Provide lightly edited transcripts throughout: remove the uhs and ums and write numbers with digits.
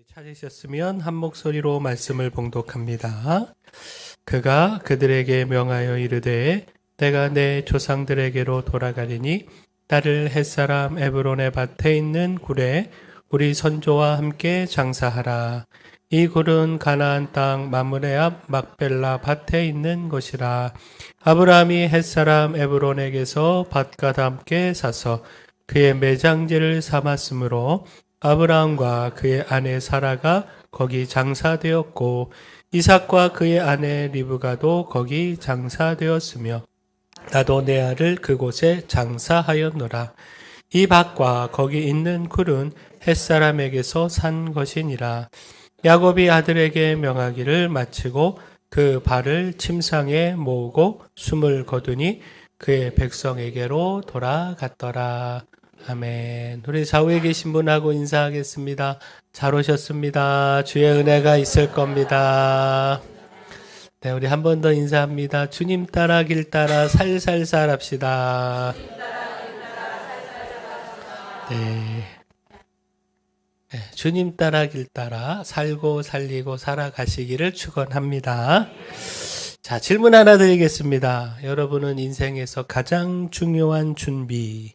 찾으셨으면 한 목소리로 말씀을 봉독합니다. 그가 그들에게 명하여 이르되 내가 내 조상들에게로 돌아가리니 나를 햇사람 에브론의 밭에 있는 굴에 우리 선조와 함께 장사하라. 이 굴은 가나안 땅 마므레 앞 막벨라 밭에 있는 것이라. 아브라함이 햇사람 에브론에게서 밭과 함께 사서 그의 매장지를 삼았으므로 아브라함과 그의 아내 사라가 거기 장사되었고 이삭과 그의 아내 리브가도 거기 장사되었으며 나도 내 아를 그곳에 장사하였노라. 이 밭과 거기 있는 굴은 햇사람에게서 산 것이니라. 야곱이 아들에게 명하기를 마치고 그 발을 침상에 모으고 숨을 거두니 그의 백성에게로 돌아갔더라. 아멘. 우리 좌우에 계신 분하고 인사하겠습니다. 잘 오셨습니다. 주의 은혜가 있을 겁니다. 네, 우리 한 번 더 인사합니다. 주님 따라 길 따라 살살살 합시다. 네. 네, 주님 따라 길 따라 살고 살리고 살아가시기를 축원합니다. 자, 질문 하나 드리겠습니다. 여러분은 인생에서 가장 중요한 준비,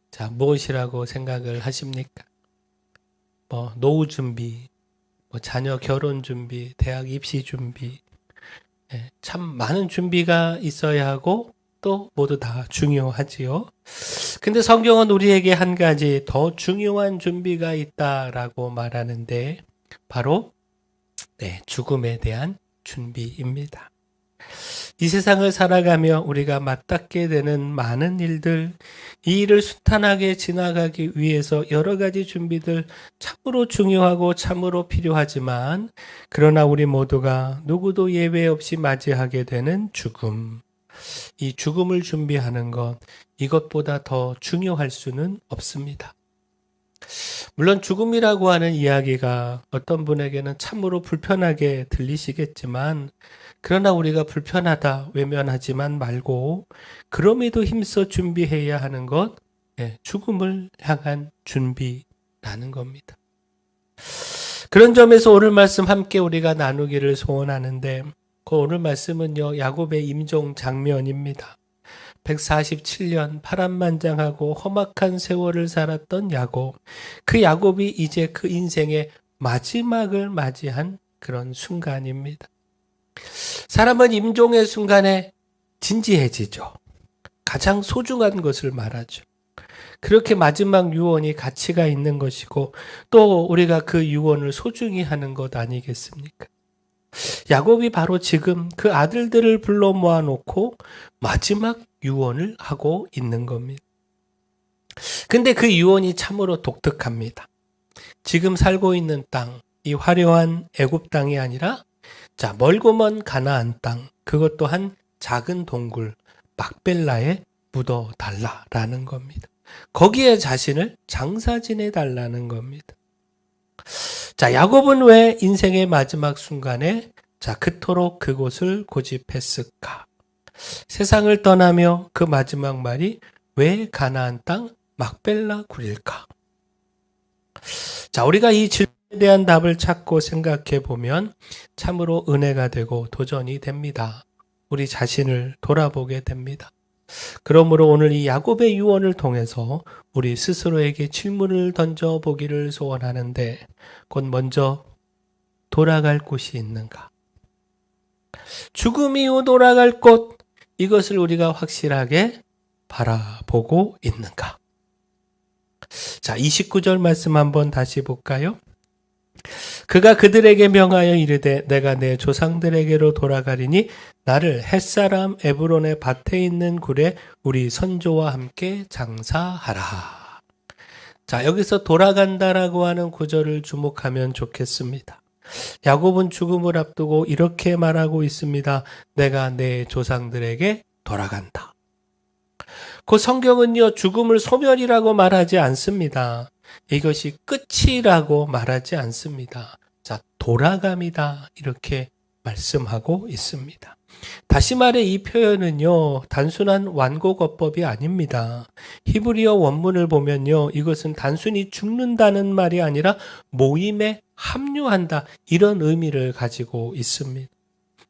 자, 무엇이라고 생각을 하십니까? 노후 준비, 자녀 결혼 준비, 대학 입시 준비, 참 많은 준비가 있어야 하고 또 모두 다 중요하지요. 근데 성경은 우리에게 한 가지 더 중요한 준비가 있다라고 말하는데 바로 죽음에 대한 준비입니다. 이 세상을 살아가며 우리가 맞닿게 되는 많은 일들, 이 일을 순탄하게 지나가기 위해서 여러 가지 준비들 참으로 중요하고 참으로 필요하지만 그러나 우리 모두가 누구도 예외 없이 맞이하게 되는 죽음. 이 죽음을 준비하는 것, 이것보다 더 중요할 수는 없습니다. 물론 죽음이라고 하는 이야기가 어떤 분에게는 참으로 불편하게 들리시겠지만 그러나 우리가 불편하다 외면하지만 말고 그럼에도 힘써 준비해야 하는 것, 죽음을 향한 준비라는 겁니다. 그런 점에서 오늘 말씀 함께 우리가 나누기를 소원하는데 그 오늘 말씀은요, 야곱의 임종 장면입니다. 147년 파란만장하고 험악한 세월을 살았던 야곱, 그 야곱이 이제 그 인생의 마지막을 맞이한 그런 순간입니다. 사람은 임종의 순간에 진지해지죠. 가장 소중한 것을 말하죠. 그렇게 마지막 유언이 가치가 있는 것이고 또 우리가 그 유언을 소중히 하는 것 아니겠습니까? 야곱이 바로 지금 그 아들들을 불러 모아놓고 마지막 유언을 하고 있는 겁니다. 근데 그 유언이 참으로 독특합니다. 지금 살고 있는 땅, 이 화려한 애굽 땅이 아니라 멀고 먼 가나안 땅, 그것도 한 작은 동굴 막벨라에 묻어달라라는 겁니다. 거기에 자신을 장사 지내달라는 겁니다. 야곱은 왜 인생의 마지막 순간에 그토록 그곳을 고집했을까? 세상을 떠나며 그 마지막 말이 왜 가나안 땅 막벨라 굴일까? 우리가 이 질문에 대한 답을 찾고 생각해 보면 참으로 은혜가 되고 도전이 됩니다. 우리 자신을 돌아보게 됩니다. 그러므로 오늘 이 야곱의 유언을 통해서 우리 스스로에게 질문을 던져보기를 소원하는데 곧 먼저 돌아갈 곳이 있는가? 죽음 이후 돌아갈 곳, 이것을 우리가 확실하게 바라보고 있는가? 29절 말씀 한번 다시 볼까요? 그가 그들에게 명하여 이르되 내가 내 조상들에게로 돌아가리니 나를 햇사람 에브론의 밭에 있는 굴에 우리 선조와 함께 장사하라. 여기서 돌아간다라고 하는 구절을 주목하면 좋겠습니다. 야곱은 죽음을 앞두고 이렇게 말하고 있습니다. 내가 내 조상들에게 돌아간다. 그 성경은요, 죽음을 소멸이라고 말하지 않습니다. 이것이 끝이라고 말하지 않습니다. 돌아감이다, 이렇게 말씀하고 있습니다. 다시 말해 이 표현은요, 단순한 완곡어법이 아닙니다. 히브리어 원문을 보면요, 이것은 단순히 죽는다는 말이 아니라 모임의 합류한다. 이런 의미를 가지고 있습니다.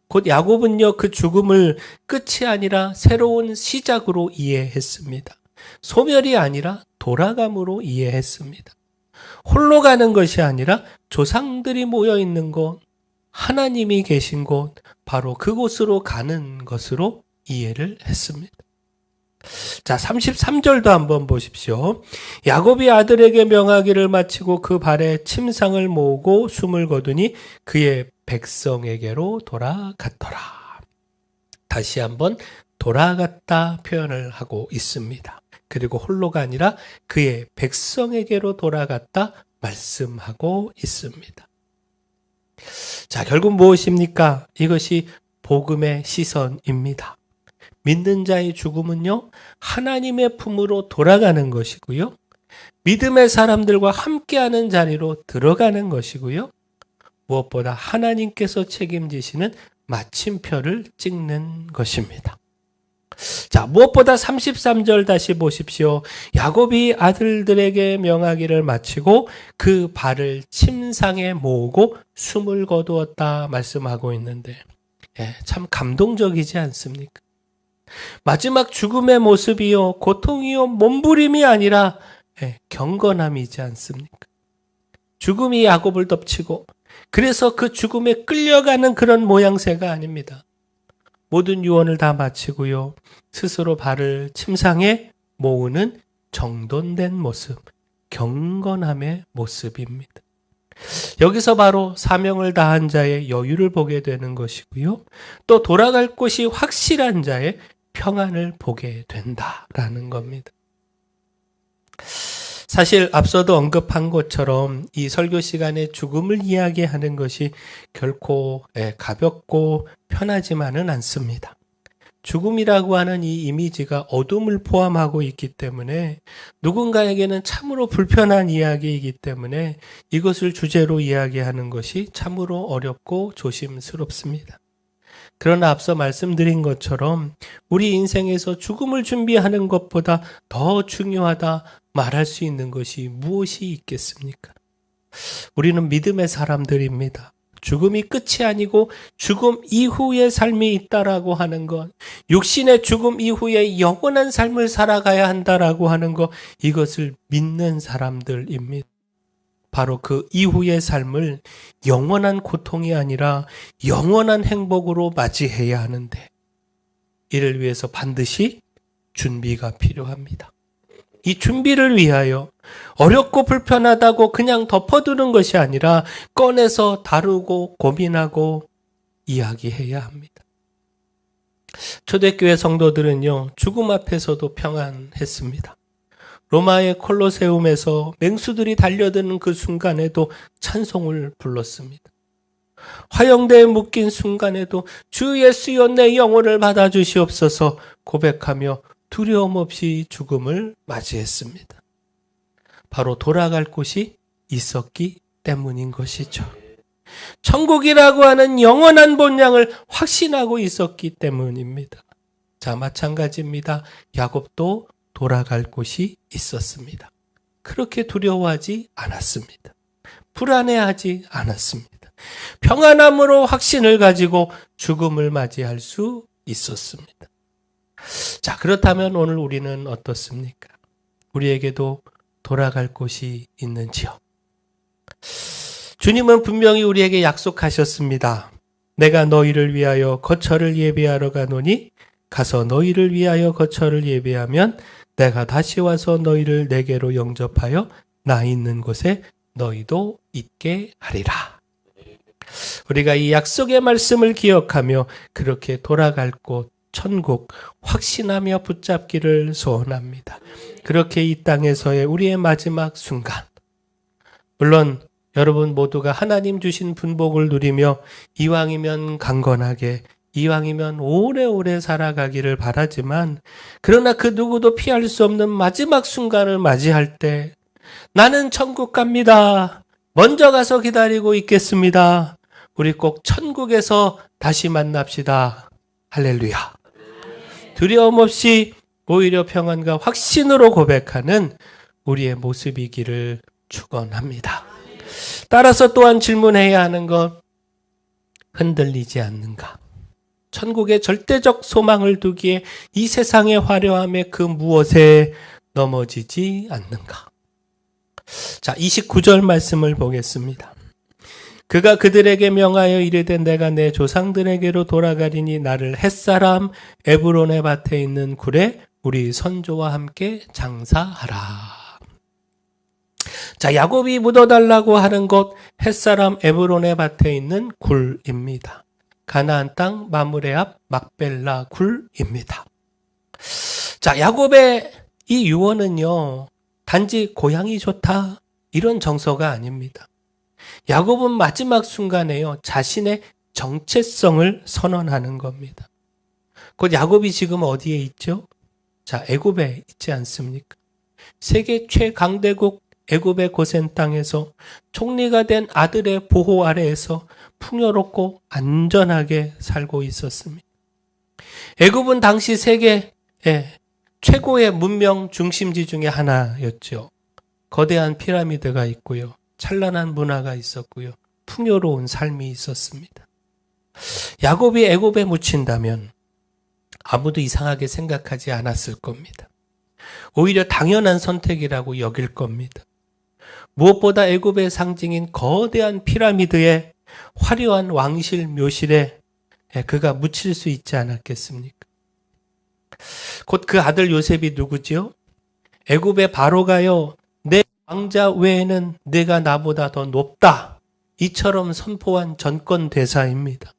곧 야곱은요, 그 죽음을 끝이 아니라 새로운 시작으로 이해했습니다. 소멸이 아니라 돌아감으로 이해했습니다. 홀로 가는 것이 아니라 조상들이 모여 있는 곳, 하나님이 계신 곳, 바로 그곳으로 가는 것으로 이해를 했습니다. 자, 33절도 한번 보십시오. 야곱이 아들에게 명하기를 마치고 그 발에 침상을 모으고 숨을 거두니 그의 백성에게로 돌아갔더라. 다시 한번 돌아갔다 표현을 하고 있습니다. 그리고 홀로가 아니라 그의 백성에게로 돌아갔다 말씀하고 있습니다. 자, 결국 무엇입니까? 이것이 복음의 시선입니다. 믿는 자의 죽음은요, 하나님의 품으로 돌아가는 것이고요. 믿음의 사람들과 함께하는 자리로 들어가는 것이고요. 무엇보다 하나님께서 책임지시는 마침표를 찍는 것입니다. 자, 무엇보다 33절 다시 보십시오. 야곱이 아들들에게 명하기를 마치고 그 발을 침상에 모으고 숨을 거두었다 말씀하고 있는데, 참 감동적이지 않습니까? 마지막 죽음의 모습이요, 고통이요, 몸부림이 아니라 경건함이지 않습니까? 죽음이 야곱을 덮치고 그래서 그 죽음에 끌려가는 그런 모양새가 아닙니다. 모든 유언을 다 마치고요, 스스로 발을 침상에 모으는 정돈된 모습, 경건함의 모습입니다. 여기서 바로 사명을 다한 자의 여유를 보게 되는 것이고요, 또 돌아갈 곳이 확실한 자의 평안을 보게 된다라는 겁니다. 사실 앞서도 언급한 것처럼 이 설교 시간에 죽음을 이야기하는 것이 결코 가볍고 편하지만은 않습니다. 죽음이라고 하는 이 이미지가 어둠을 포함하고 있기 때문에 누군가에게는 참으로 불편한 이야기이기 때문에 이것을 주제로 이야기하는 것이 참으로 어렵고 조심스럽습니다. 그러나 앞서 말씀드린 것처럼 우리 인생에서 죽음을 준비하는 것보다 더 중요하다 말할 수 있는 것이 무엇이 있겠습니까? 우리는 믿음의 사람들입니다. 죽음이 끝이 아니고 죽음 이후의 삶이 있다라고 하는 것, 육신의 죽음 이후에 영원한 삶을 살아가야 한다라고 하는 것, 이것을 믿는 사람들입니다. 바로 그 이후의 삶을 영원한 고통이 아니라 영원한 행복으로 맞이해야 하는데, 이를 위해서 반드시 준비가 필요합니다. 이 준비를 위하여 어렵고 불편하다고 그냥 덮어두는 것이 아니라 꺼내서 다루고 고민하고 이야기해야 합니다. 초대교회 성도들은요, 죽음 앞에서도 평안했습니다. 로마의 콜로세움에서 맹수들이 달려드는 그 순간에도 찬송을 불렀습니다. 화영대에 묶인 순간에도 주 예수여 내 영혼을 받아주시옵소서 고백하며 두려움 없이 죽음을 맞이했습니다. 바로 돌아갈 곳이 있었기 때문인 것이죠. 천국이라고 하는 영원한 본향을 확신하고 있었기 때문입니다. 자, 마찬가지입니다. 야곱도 돌아갈 곳이 있었습니다. 그렇게 두려워하지 않았습니다. 불안해하지 않았습니다. 평안함으로 확신을 가지고 죽음을 맞이할 수 있었습니다. 자, 그렇다면 오늘 우리는 어떻습니까? 우리에게도 돌아갈 곳이 있는지요? 주님은 분명히 우리에게 약속하셨습니다. 내가 너희를 위하여 거처를 예비하러 가노니 가서 너희를 위하여 거처를 예비하면 내가 다시 와서 너희를 내게로 영접하여 나 있는 곳에 너희도 있게 하리라. 우리가 이 약속의 말씀을 기억하며 그렇게 돌아갈 곳, 천국 확신하며 붙잡기를 소원합니다. 그렇게 이 땅에서의 우리의 마지막 순간, 물론 여러분 모두가 하나님 주신 분복을 누리며 이왕이면 강건하게, 이왕이면 오래오래 살아가기를 바라지만, 그러나 그 누구도 피할 수 없는 마지막 순간을 맞이할 때 나는 천국 갑니다. 먼저 가서 기다리고 있겠습니다. 우리 꼭 천국에서 다시 만납시다. 할렐루야. 두려움 없이 오히려 평안과 확신으로 고백하는 우리의 모습이기를 축원합니다. 따라서 또한 질문해야 하는 것, 흔들리지 않는가? 천국에 절대적 소망을 두기에 이 세상의 화려함에 그 무엇에 넘어지지 않는가? 자, 29절 말씀을 보겠습니다. 그가 그들에게 명하여 이르되 내가 내 조상들에게로 돌아가리니 나를 햇사람 에브론의 밭에 있는 굴에 우리 선조와 함께 장사하라. 자, 야곱이 묻어달라고 하는 곳 햇사람 에브론의 밭에 있는 굴입니다. 가나안 땅 마므레 앞 막벨라 굴입니다. 자, 야곱의 이 유언은요, 단지 고향이 좋다 이런 정서가 아닙니다. 야곱은 마지막 순간에요, 자신의 정체성을 선언하는 겁니다. 곧 야곱이 지금 어디에 있죠? 자, 애굽에 있지 않습니까? 세계 최강대국 애굽의 고센 땅에서 총리가 된 아들의 보호 아래에서 풍요롭고 안전하게 살고 있었습니다. 애굽은 당시 세계 최고의 문명 중심지 중에 하나였죠. 거대한 피라미드가 있고요. 찬란한 문화가 있었고요. 풍요로운 삶이 있었습니다. 야곱이 애굽에 묻힌다면 아무도 이상하게 생각하지 않았을 겁니다. 오히려 당연한 선택이라고 여길 겁니다. 무엇보다 애굽의 상징인 거대한 피라미드의 화려한 왕실 묘실에 그가 묻힐 수 있지 않았겠습니까? 곧 그 아들 요셉이 누구지요? 애굽의 바로가요, 내 왕자 외에는 내가 나보다 더 높다, 이처럼 선포한 전권 대사입니다.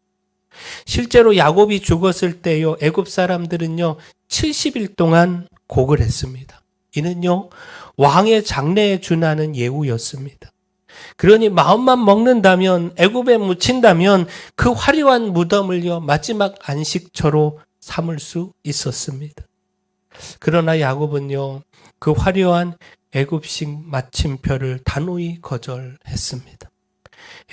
실제로 야곱이 죽었을 때요, 애굽 사람들은요 70일 동안 곡을 했습니다. 이는요 왕의 장래에 준하는 예우였습니다. 그러니 마음만 먹는다면, 애굽에 묻힌다면 그 화려한 무덤을요 마지막 안식처로 삼을 수 있었습니다. 그러나 야곱은요 그 화려한 애굽식 마침표를 단호히 거절했습니다.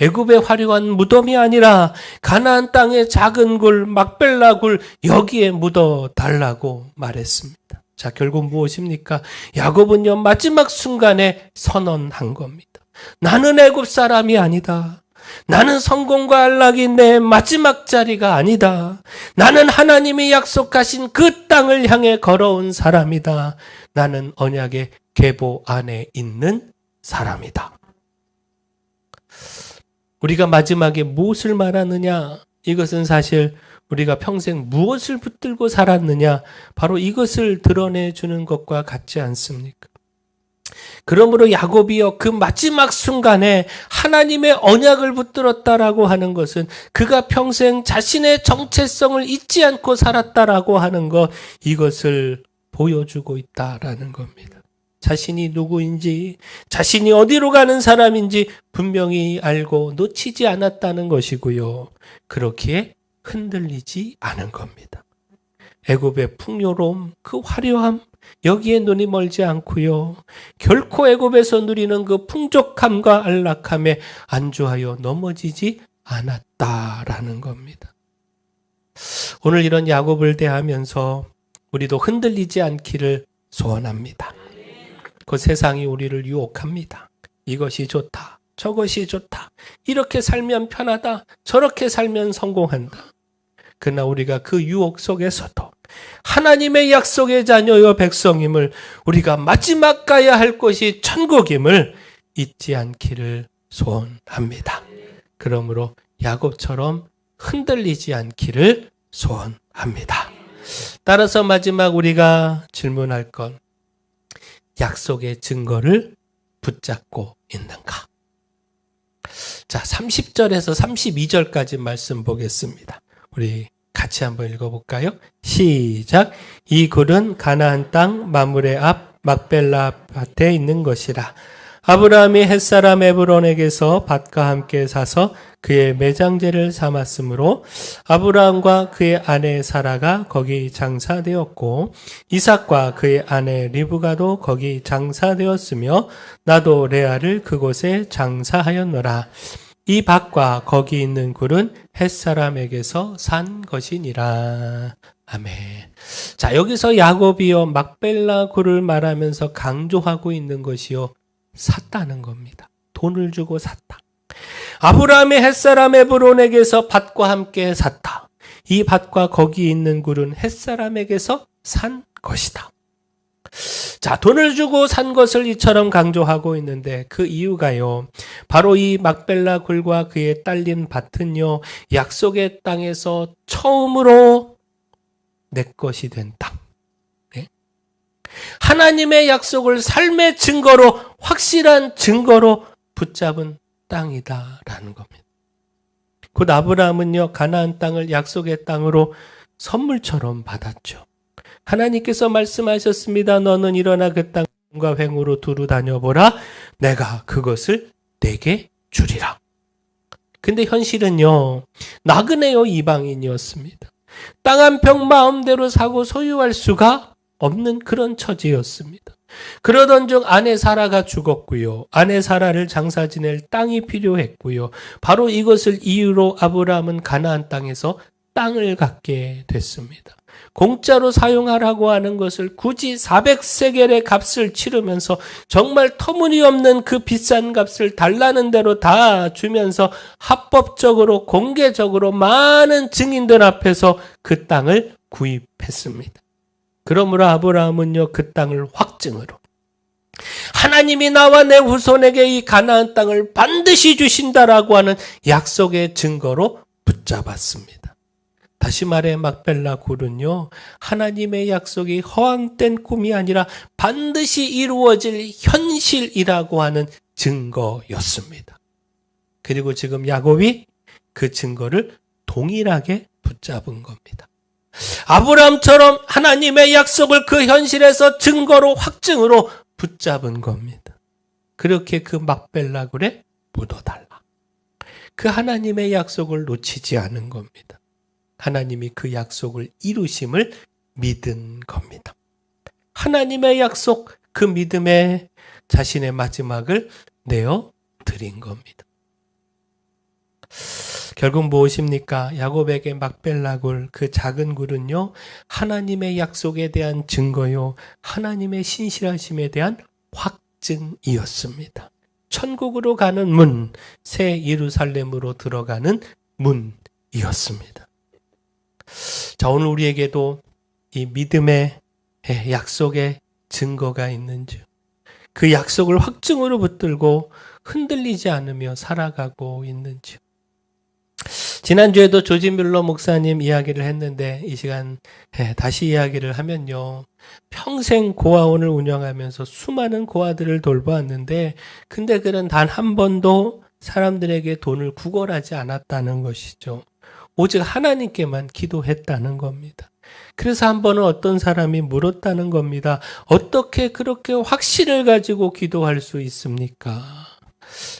애굽의 화려한 무덤이 아니라 가나안 땅의 작은 굴 막벨라 굴, 여기에 묻어 달라고 말했습니다. 자, 결국 무엇입니까? 야곱은요 마지막 순간에 선언한 겁니다. 나는 애굽 사람이 아니다. 나는 성공과 안락이 내 마지막 자리가 아니다. 나는 하나님이 약속하신 그 땅을 향해 걸어온 사람이다. 나는 언약의 계보 안에 있는 사람이다. 우리가 마지막에 무엇을 말하느냐? 이것은 사실 우리가 평생 무엇을 붙들고 살았느냐? 바로 이것을 드러내주는 것과 같지 않습니까? 그러므로 야곱이요 그 마지막 순간에 하나님의 언약을 붙들었다라고 하는 것은 그가 평생 자신의 정체성을 잊지 않고 살았다라고 하는 것, 이것을 보여주고 있다라는 겁니다. 자신이 누구인지, 자신이 어디로 가는 사람인지 분명히 알고 놓치지 않았다는 것이고요. 그렇기에 흔들리지 않은 겁니다. 애굽의 풍요로움, 그 화려함, 여기에 눈이 멀지 않고요. 결코 애굽에서 누리는 그 풍족함과 안락함에 안주하여 넘어지지 않았다라는 겁니다. 오늘 이런 야곱을 대하면서 우리도 흔들리지 않기를 소원합니다. 그 세상이 우리를 유혹합니다. 이것이 좋다, 저것이 좋다, 이렇게 살면 편하다, 저렇게 살면 성공한다. 그러나 우리가 그 유혹 속에서도 하나님의 약속의 자녀여 백성임을, 우리가 마지막 가야 할 곳이 천국임을 잊지 않기를 소원합니다. 그러므로 야곱처럼 흔들리지 않기를 소원합니다. 따라서 마지막 우리가 질문할 건, 약속의 증거를 붙잡고 있는가? 자, 30절에서 32절까지 말씀 보겠습니다. 우리 같이 한번 읽어볼까요? 시작. 이 굴은 가나안 땅 마므레 앞 막벨라 밭에 있는 것이라. 아브라함이 햇사람 에브론에게서 밭과 함께 사서 그의 매장제를 삼았으므로 아브라함과 그의 아내 사라가 거기 장사되었고 이삭과 그의 아내 리브가도 거기 장사되었으며 나도 레아를 그곳에 장사하였노라. 이 밭과 거기 있는 굴은 햇사람에게서 산 것이니라. 아멘. 자, 여기서 야곱이요 막벨라 굴을 말하면서 강조하고 있는 것이요 샀다는 겁니다. 돈을 주고 샀다. 아브라함이 햇사람 에브론에게서 밭과 함께 샀다. 이 밭과 거기 있는 굴은 햇사람에게서 산 것이다. 자, 돈을 주고 산 것을 이처럼 강조하고 있는데 그 이유가요. 바로 이 막벨라 굴과 그에 딸린 밭은요. 약속의 땅에서 처음으로 내 것이 된 땅. 네? 하나님의 약속을 삶의 증거로 확실한 증거로 붙잡은 땅이다라는 겁니다. 곧 아브라함은요. 가나안 땅을 약속의 땅으로 선물처럼 받았죠. 하나님께서 말씀하셨습니다. 너는 일어나 그 땅과 횡으로 두루 다녀보라. 내가 그것을 내게 주리라. 근데 현실은요. 나그네요 이방인이었습니다. 땅 한 평 마음대로 사고 소유할 수가 없는 그런 처지였습니다. 그러던 중 아내 사라가 죽었고요. 아내 사라를 장사 지낼 땅이 필요했고요. 바로 이것을 이유로 아브라함은 가나안 땅에서 땅을 갖게 됐습니다. 공짜로 사용하라고 하는 것을 굳이 400세겔의 값을 치르면서 정말 터무니없는 그 비싼 값을 달라는 대로 다 주면서 합법적으로 공개적으로 많은 증인들 앞에서 그 땅을 구입했습니다. 그러므로 아브라함은요 그 땅을 확증으로 하나님이 나와 내 후손에게 이 가나안 땅을 반드시 주신다라고 하는 약속의 증거로 붙잡았습니다. 다시 말해 막벨라 굴은요 하나님의 약속이 허황된 꿈이 아니라 반드시 이루어질 현실이라고 하는 증거였습니다. 그리고 지금 야곱이 그 증거를 동일하게 붙잡은 겁니다. 아브라함처럼 하나님의 약속을 그 현실에서 증거로 확증으로 붙잡은 겁니다. 그렇게 그 막벨라 굴에 묻어달라. 그 하나님의 약속을 놓치지 않은 겁니다. 하나님이 그 약속을 이루심을 믿은 겁니다. 하나님의 약속, 그 믿음에 자신의 마지막을 내어 드린 겁니다. 결국 무엇입니까? 야곱에게 막벨라 굴, 그 작은 굴은요, 하나님의 약속에 대한 증거요, 하나님의 신실하심에 대한 확증이었습니다. 천국으로 가는 문, 새 예루살렘으로 들어가는 문이었습니다. 자, 오늘 우리에게도 이 믿음의 약속의 증거가 있는지, 그 약속을 확증으로 붙들고 흔들리지 않으며 살아가고 있는지. 지난주에도 조지 뮬러 목사님 이야기를 했는데 이 시간 다시 이야기를 하면요. 평생 고아원을 운영하면서 수많은 고아들을 돌보았는데 근데 그는 단 한 번도 사람들에게 돈을 구걸하지 않았다는 것이죠. 오직 하나님께만 기도했다는 겁니다. 그래서 한 번은 어떤 사람이 물었다는 겁니다. 어떻게 그렇게 확신을 가지고 기도할 수 있습니까?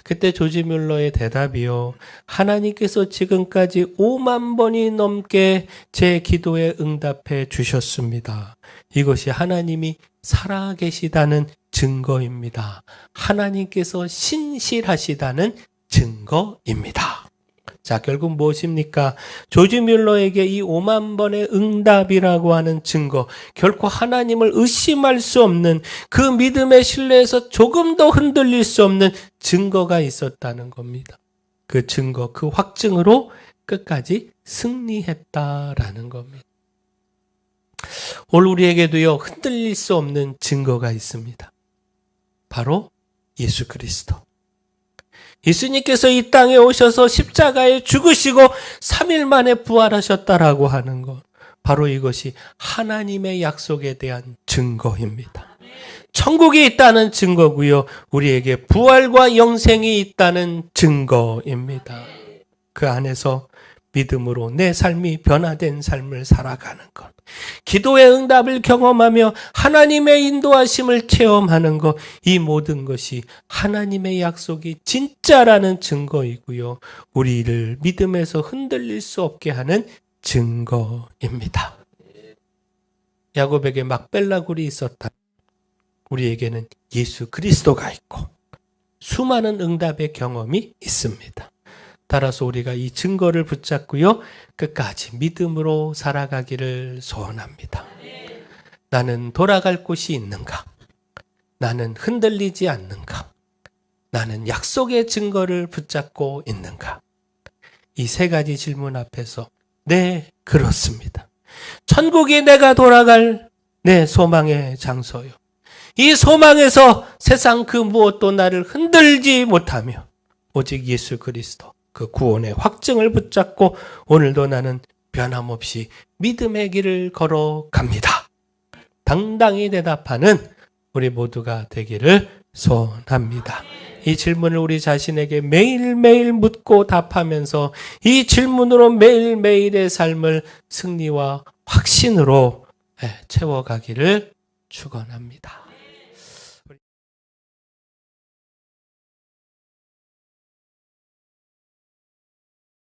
그때 조지 뮬러의 대답이요. 하나님께서 지금까지 5만 번이 넘게 제 기도에 응답해 주셨습니다. 이것이 하나님이 살아계시다는 증거입니다. 하나님께서 신실하시다는 증거입니다. 자, 결국 무엇입니까? 조지 뮬러에게 이 5만 번의 응답이라고 하는 증거, 결코 하나님을 의심할 수 없는 그 믿음의 신뢰에서 조금도 흔들릴 수 없는 증거가 있었다는 겁니다. 그 증거, 그 확증으로 끝까지 승리했다라는 겁니다. 오늘 우리에게도요, 흔들릴 수 없는 증거가 있습니다. 바로 예수 그리스도. 예수님께서 이 땅에 오셔서 십자가에 죽으시고 3일 만에 부활하셨다라고 하는 것. 바로 이것이 하나님의 약속에 대한 증거입니다. 천국이 있다는 증거고요. 우리에게 부활과 영생이 있다는 증거입니다. 그 안에서 믿음으로 내 삶이 변화된 삶을 살아가는 것. 기도의 응답을 경험하며 하나님의 인도하심을 체험하는 것. 이 모든 것이 하나님의 약속이 진짜라는 증거이고요. 우리를 믿음에서 흔들릴 수 없게 하는 증거입니다. 야곱에게 막벨라 굴이 있었다. 우리에게는 예수 그리스도가 있고 수많은 응답의 경험이 있습니다. 따라서 우리가 이 증거를 붙잡고요. 끝까지 믿음으로 살아가기를 소원합니다. 나는 돌아갈 곳이 있는가? 나는 흔들리지 않는가? 나는 약속의 증거를 붙잡고 있는가? 이 세 가지 질문 앞에서 네, 그렇습니다. 천국이 내가 돌아갈 내 소망의 장소요. 이 소망에서 세상 그 무엇도 나를 흔들지 못하며 오직 예수 그리스도 그 구원의 확증을 붙잡고 오늘도 나는 변함없이 믿음의 길을 걸어갑니다. 당당히 대답하는 우리 모두가 되기를 소원합니다. 이 질문을 우리 자신에게 매일매일 묻고 답하면서 이 질문으로 매일매일의 삶을 승리와 확신으로 채워가기를 축원합니다.